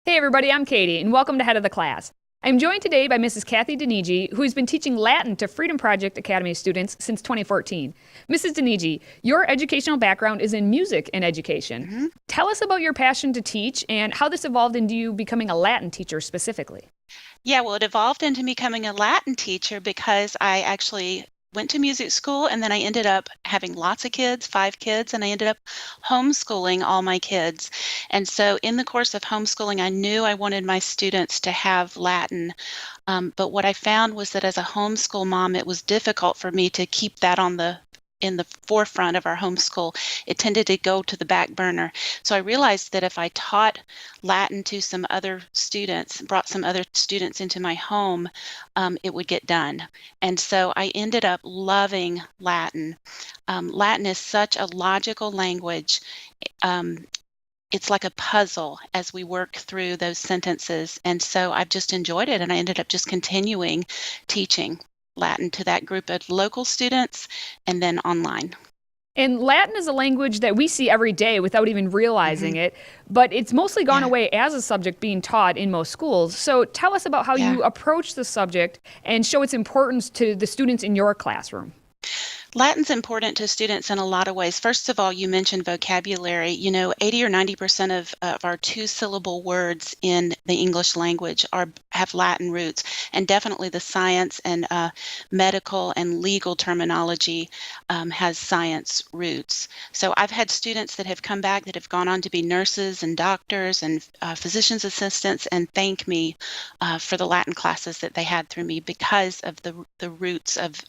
Hey everybody, I'm Katie, and welcome to Head of the Class. I'm joined today by Mrs. Kathy Donegia, who has been teaching Latin to Freedom Project Academy students since 2014. Mrs. Donegia, your educational background is in music and education. Mm-hmm. Tell us about your passion to teach and how this evolved into you becoming a Latin teacher specifically. Yeah, well, it evolved into becoming a Latin teacher because I actually went to music school and then I ended up having lots of kids, 5 kids, and I ended up homeschooling all my kids. And so in the course of homeschooling, I knew I wanted my students to have Latin. But what I found was that as a homeschool mom, it was difficult for me to keep that in the forefront of our homeschool. It tended to go to the back burner. So I realized that if I taught Latin to some other students, brought some other students into my home, it would get done. And so I ended up loving Latin. Latin is such a logical language. It's like a puzzle as we work through those sentences. And so I've just enjoyed it, and I ended up just continuing teaching Latin to that group of local students and then online. And Latin is a language that we see every day without even realizing it, but it's mostly gone away as a subject being taught in most schools. So tell us about how you approach the subject and show its importance to the students in your classroom. Latin's important to students in a lot of ways. First of all, you mentioned vocabulary. 80 or 90% of our 2-syllable words in the English language have Latin roots, and definitely the science and medical and legal terminology has science roots. So I've had students that have come back that have gone on to be nurses and doctors and physician's assistants and thank me for the Latin classes that they had through me because of the roots of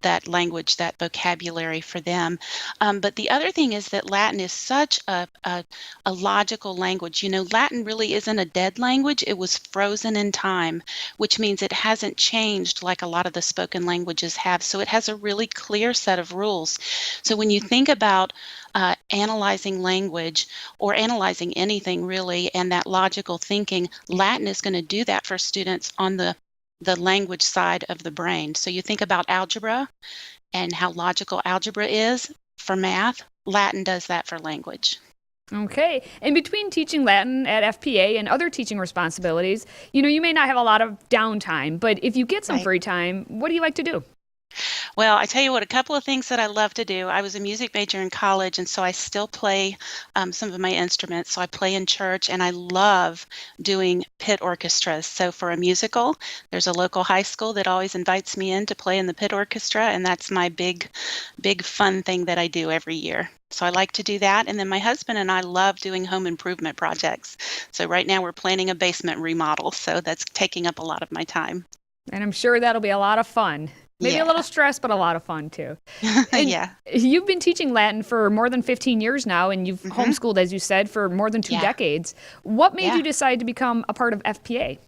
that language, that vocabulary for them. But the other thing is that Latin is such a logical language. Latin really isn't a dead language. It was frozen in time, which means it hasn't changed like a lot of the spoken languages have. So it has a really clear set of rules. So when you think about analyzing language or analyzing anything really, and that logical thinking, Latin is going to do that for students on the language side of the brain. So you think about algebra and how logical algebra is for math. Latin does that for language. Okay. And between teaching Latin at FPA and other teaching responsibilities, you may not have a lot of downtime, but if you get some free time, what do you like to do? Well, I tell you what, a couple of things that I love to do. I was a music major in college, and so I still play some of my instruments. So I play in church, and I love doing pit orchestras. So for a musical, there's a local high school that always invites me in to play in the pit orchestra, and that's my big fun thing that I do every year. So I like to do that. And then my husband and I love doing home improvement projects. So right now we're planning a basement remodel, so that's taking up a lot of my time. And I'm sure that'll be a lot of fun. Maybe a little stress, but a lot of fun too. And you've been teaching Latin for more than 15 years now, and you've homeschooled, as you said, for more than 2 decades. What made you decide to become a part of FPA?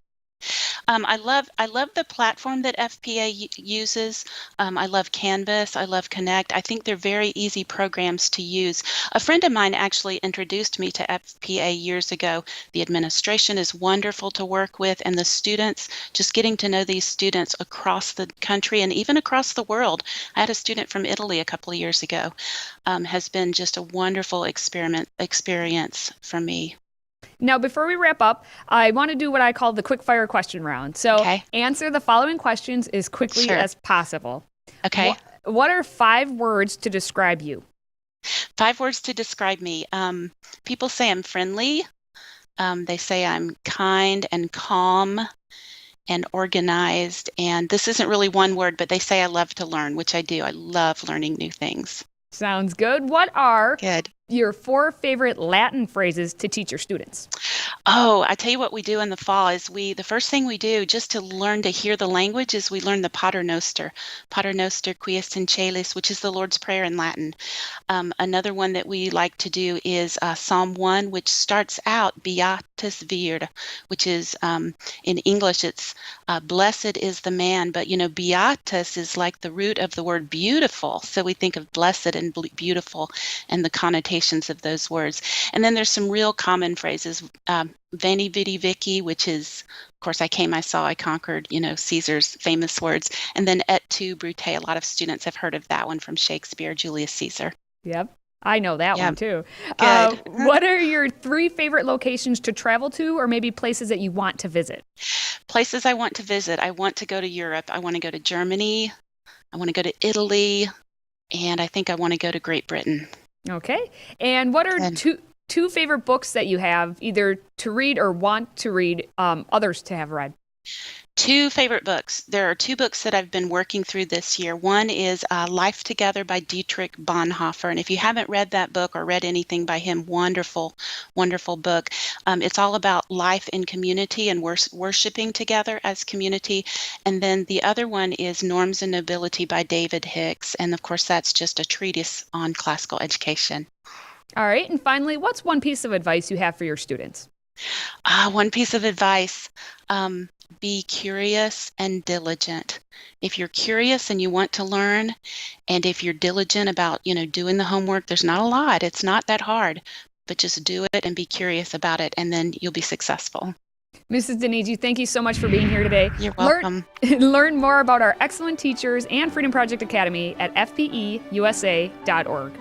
I love the platform that FPA uses. I love Canvas. I love Connect. I think they're very easy programs to use. A friend of mine actually introduced me to FPA years ago. The administration is wonderful to work with, and the students, just getting to know these students across the country and even across the world. I had a student from Italy a couple of years ago. Has been just a wonderful experience for me. Now, before we wrap up, I want to do what I call the Quickfire question round. So answer the following questions as quickly as possible. Okay. What are 5 words to describe you? 5 words to describe me. People say I'm friendly. They say I'm kind and calm and organized. And this isn't really one word, but they say I love to learn, which I do. I love learning new things. Sounds good. What are your 4 favorite Latin phrases to teach your students? Oh, I tell you what we do in the fall is the first thing we do just to learn to hear the language is we learn the Pater Noster qui est in celis, which is the Lord's Prayer in Latin. Another one that we like to do is Psalm 1, which starts out Beatus vir, which is in English it's blessed is the man, but Beatus is like the root of the word beautiful. So we think of blessed and beautiful and the connotations of those words. And then there's some real common phrases. Veni vidi vici, which is, of course, I came, I saw, I conquered, Caesar's famous words. And then et tu, Brute. A lot of students have heard of that one from Shakespeare, Julius Caesar. Yep. I know that one too. Good. What are your 3 favorite locations to travel to, or maybe places that you want to visit? Places I want to visit. I want to go to Europe. I want to go to Germany. I want to go to Italy. And I think I want to go to Great Britain. Okay. And what are two favorite books that you have, either to read or want to read, others to have read? 2 favorite books. There are 2 books that I've been working through this year. One is Life Together by Dietrich Bonhoeffer. And if you haven't read that book or read anything by him, wonderful, wonderful book. It's all about life in community and worshiping together as community. And then the other one is Norms and Nobility by David Hicks. And of course, that's just a treatise on classical education. All right. And finally, what's one piece of advice you have for your students? One piece of advice. Be curious and diligent. If you're curious and you want to learn, and if you're diligent about, doing the homework, there's not a lot. It's not that hard, but just do it and be curious about it, and then you'll be successful. Mrs. Donegia, thank you so much for being here today. You're welcome. Learn more about our excellent teachers and Freedom Project Academy at fpeusa.org.